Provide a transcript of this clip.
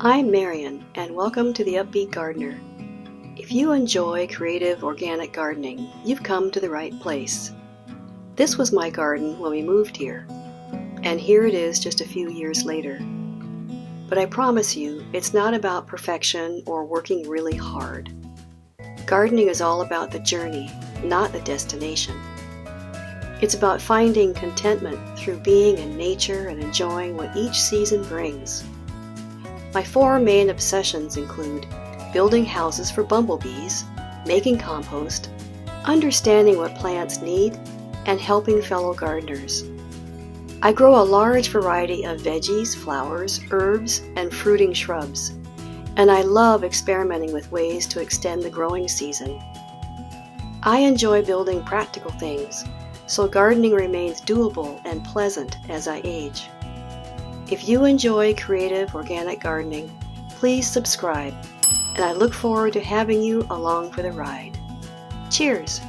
I'm Marion, and welcome to the UpBeet Gardener. If you enjoy creative organic gardening, you've come to the right place. This was my garden when we moved here, and here it is just a few years later. But I promise you, it's not about perfection or working really hard. Gardening is all about the journey, not the destination. It's about finding contentment through being in nature and enjoying what each season brings. My four main obsessions include building houses for bumblebees, making compost, understanding what plants need, and helping fellow gardeners. I grow a large variety of veggies, flowers, herbs, and fruiting shrubs, and I love experimenting with ways to extend the growing season. I enjoy building practical things, so gardening remains doable and pleasant as I age. If you enjoy creative organic gardening, please subscribe, and I look forward to having you along for the ride. Cheers!